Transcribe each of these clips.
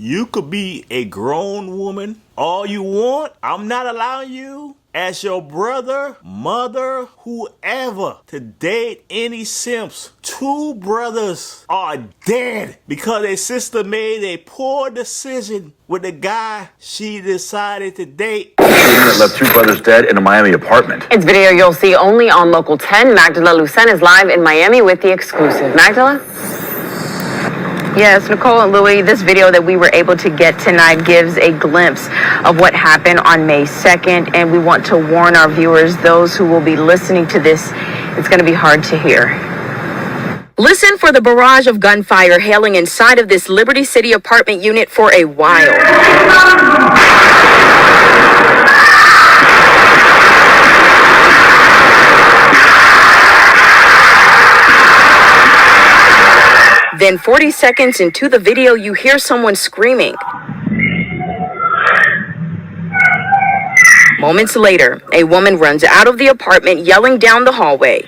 You could be a grown woman all you want. I'm not allowing you as your brother, mother, whoever to date any simps. 2 brothers are dead because their sister made a poor decision with the guy she decided to date. That left 2 brothers dead in a Miami apartment. It's video you'll see only on Local 10. Magdala Lucen is live in Miami with the exclusive. Magdala? Yes, Nicole and Louie, this video that we were able to get tonight gives a glimpse of what happened on May 2nd, and we want to warn our viewers, those who will be listening to this, it's going to be hard to hear. Listen for the barrage of gunfire hailing inside of this Liberty City apartment unit for a while. Then 40 seconds into the video, you hear someone screaming. Moments later, a woman runs out of the apartment yelling down the hallway.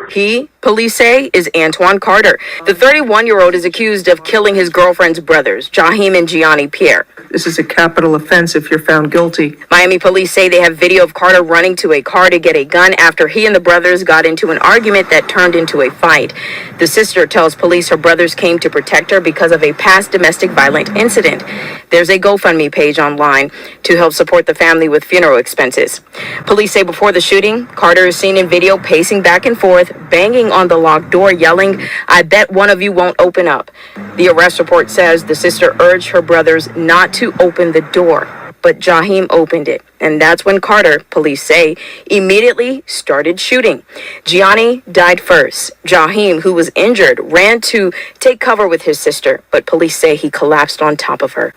He, police say, is Antwan Carter. The 31-year-old is accused of killing his girlfriend's brothers, Jaheim and Gianni Pierre. This is a capital offense if you're found guilty. Miami police say they have video of Carter running to a car to get a gun after he and the brothers got into an argument that turned into a fight. The sister tells police her brothers came to protect her because of a past domestic violent incident. There's a GoFundMe page online to help support the family with funeral expenses. Police say before the shooting, Carter is seen in video pacing back and forth, banging on the locked door, yelling, "I bet one of you won't open up." The arrest report says the sister urged her brothers not to open the door, but Jaheim opened it. And that's when Carter, police say, immediately started shooting. Gianni died first. Jaheim, who was injured, ran to take cover with his sister, but police say he collapsed on top of her.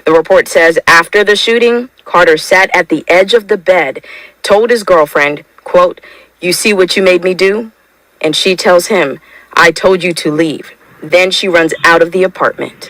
The report says after the shooting, Carter sat at the edge of the bed, told his girlfriend, quote, "You see what you made me do?" And she tells him, "I told you to leave." Then she runs out of the apartment.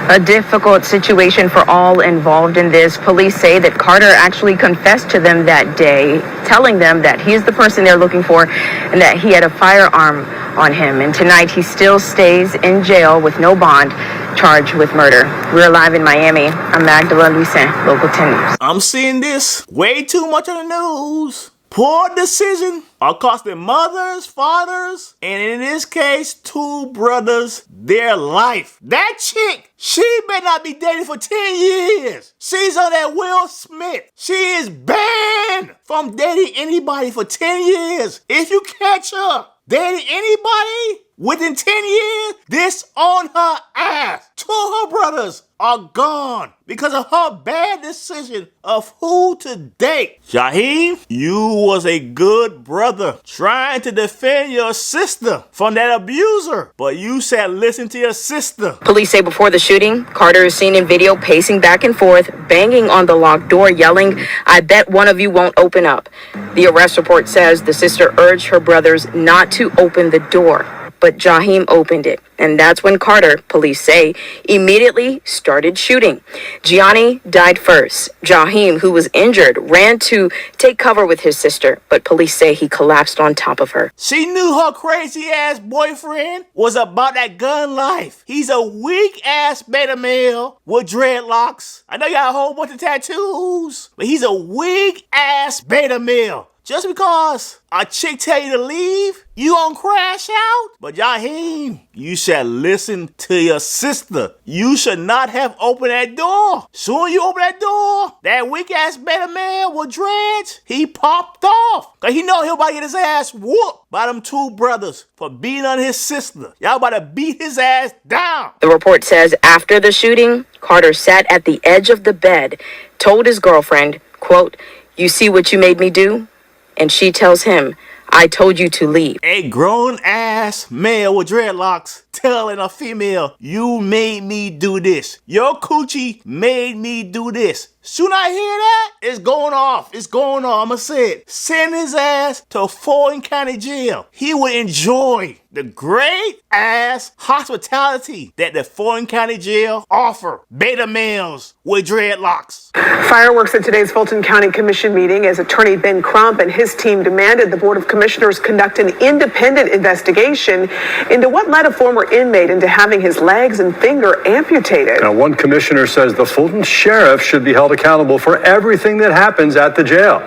A difficult situation for all involved in this. Police say that Carter actually confessed to them that day, telling them that he's the person they're looking for and that he had a firearm on him. And tonight he still stays in jail with no bond, charged with murder. We're live in Miami. I'm Magdala Lucen, Local 10 News. I'm seeing this way too much on the news. Poor decision are costing mothers, fathers, and in this case, 2 brothers their life. That chick, she better not be dating for 10 years. She's on that Will Smith. She is banned from dating anybody for 10 years. If you catch her dating anybody within 10 years, this on her ass. 2 of her brothers are gone because of her bad decision of who to date. Jaheim, you was a good brother trying to defend your sister from that abuser, but you said listen to your sister. Police say before the shooting, Carter is seen in video pacing back and forth, banging on the locked door, yelling, "I bet one of you won't open up." The arrest report says the sister urged her brothers not to open the door, but Jaheim opened it. And that's when Carter, police say, immediately started shooting. Gianni died first. Jaheim, who was injured, ran to take cover with his sister, but police say he collapsed on top of her. She knew her crazy ass boyfriend was about that gun life. He's a weak ass beta male with dreadlocks. I know you got a whole bunch of tattoos, but he's a weak ass beta male. Just because a chick tell you to leave, you gon' crash out? But Jaheim, you should listen to your sister. You should not have opened that door. Soon you open that door, that weak ass beta man with dreads, he popped off. Cause he know he'll about to get his ass whooped by them 2 brothers for beating on his sister. Y'all about to beat his ass down. The report says after the shooting, Carter sat at the edge of the bed, told his girlfriend, quote, "You see what you made me do?" And she tells him, "I told you to leave." A grown ass male with dreadlocks telling a female, you made me do this. Your coochie made me do this. Soon I hear that, it's going off. It's going off. I'ma say it. Send his ass to Fulton County Jail. He would enjoy the great ass hospitality that the Fulton County Jail offer beta males with dreadlocks. Fireworks at today's Fulton County Commission meeting as Attorney Ben Crump and his team demanded the Board of Commissioners conduct an independent investigation into what led a former inmate into having his legs and finger amputated. Now, one commissioner says the Fulton sheriff should be held accountable for everything that happens at the jail.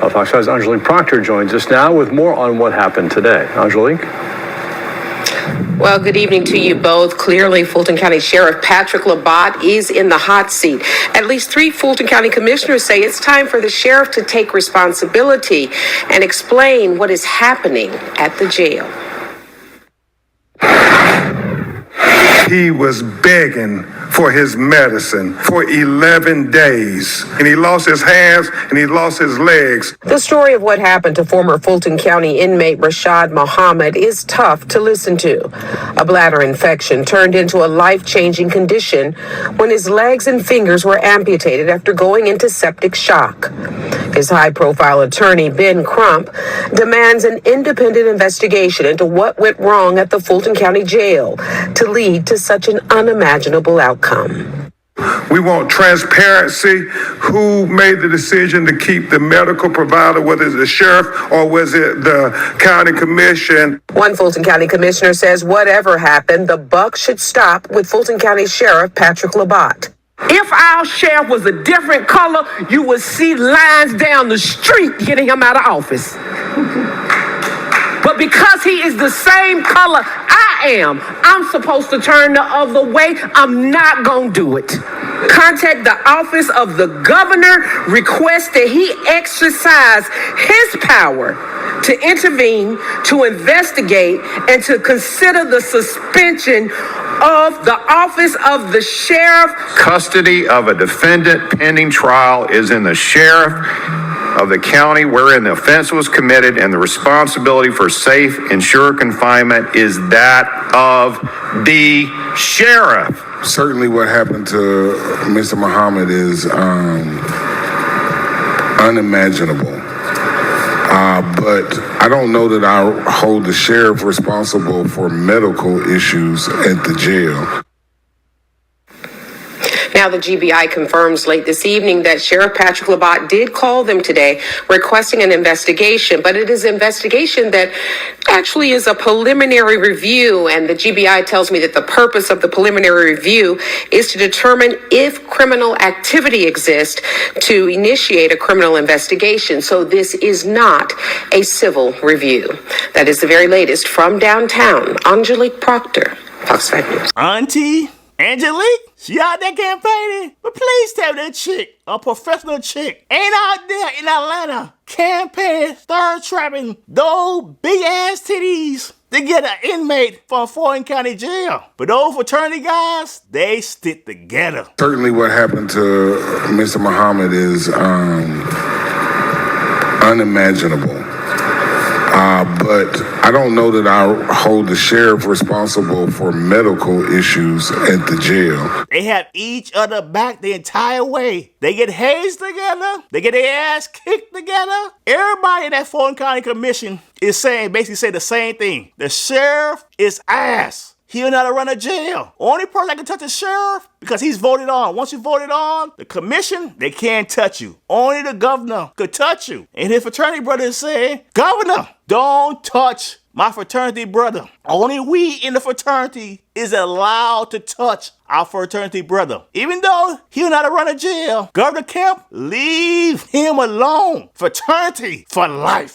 Fox 5's Angelique Proctor joins us now with more on what happened today. Angelique? Well, good evening to you both. Clearly, Fulton County Sheriff Patrick Labatt is in the hot seat. At least 3 Fulton County commissioners say it's time for the sheriff to take responsibility and explain what is happening at the jail. He was begging for his medicine for 11 days. And he lost his hands and he lost his legs. The story of what happened to former Fulton County inmate Rashad Muhammad is tough to listen to. A bladder infection turned into a life-changing condition when his legs and fingers were amputated after going into septic shock. His high-profile attorney, Ben Crump, demands an independent investigation into what went wrong at the Fulton County Jail to lead to such an unimaginable outcome. We want transparency. Who made the decision to keep the medical provider, whether it's the sheriff or was it the county commission? One Fulton County commissioner says whatever happened, the buck should stop with Fulton County Sheriff Patrick Labatt. If our sheriff was a different color, you would see lines down the street getting him out of office. But because he is the same color I am, I'm supposed to turn the other way. I'm not going to do it. Contact the office of the governor, request that he exercise his power to intervene, to investigate, and to consider the suspension of the office of the sheriff. Custody of a defendant pending trial is in the sheriff of the county wherein the offense was committed, and the responsibility for safe and sure confinement is that of the sheriff. Certainly what happened to Mr. Muhammad is unimaginable. But I don't know that I hold the sheriff responsible for medical issues at the jail. Now, the GBI confirms late this evening that Sheriff Patrick Labatt did call them today requesting an investigation, but it is an investigation that actually is a preliminary review, and the GBI tells me that the purpose of the preliminary review is to determine if criminal activity exists to initiate a criminal investigation. So this is not a civil review. That is the very latest from downtown. Angelique Proctor, Fox 5 News. Auntie Angelique, she out there campaigning? But please tell that chick, a professional chick, ain't out there in Atlanta campaigning, third trapping those big ass titties to get an inmate from Fulton County Jail. But those fraternity guys, they stick together. Certainly what happened to Mr. Muhammad is unimaginable. But I don't know that I hold the sheriff responsible for medical issues at the jail. They have each other back the entire way. They get hazed together. They get their ass kicked together. Everybody in that Fulton County Commission is basically saying the same thing. The sheriff is ass. He'll not run a jail. Only person that can touch the sheriff because he's voted on. Once you voted on, the commission, they can't touch you. Only the governor could touch you. And his fraternity brother is saying, Governor, don't touch my fraternity brother. Only we in the fraternity is allowed to touch our fraternity brother. Even though he'll not run a jail, Governor Kemp, leave him alone. Fraternity for life.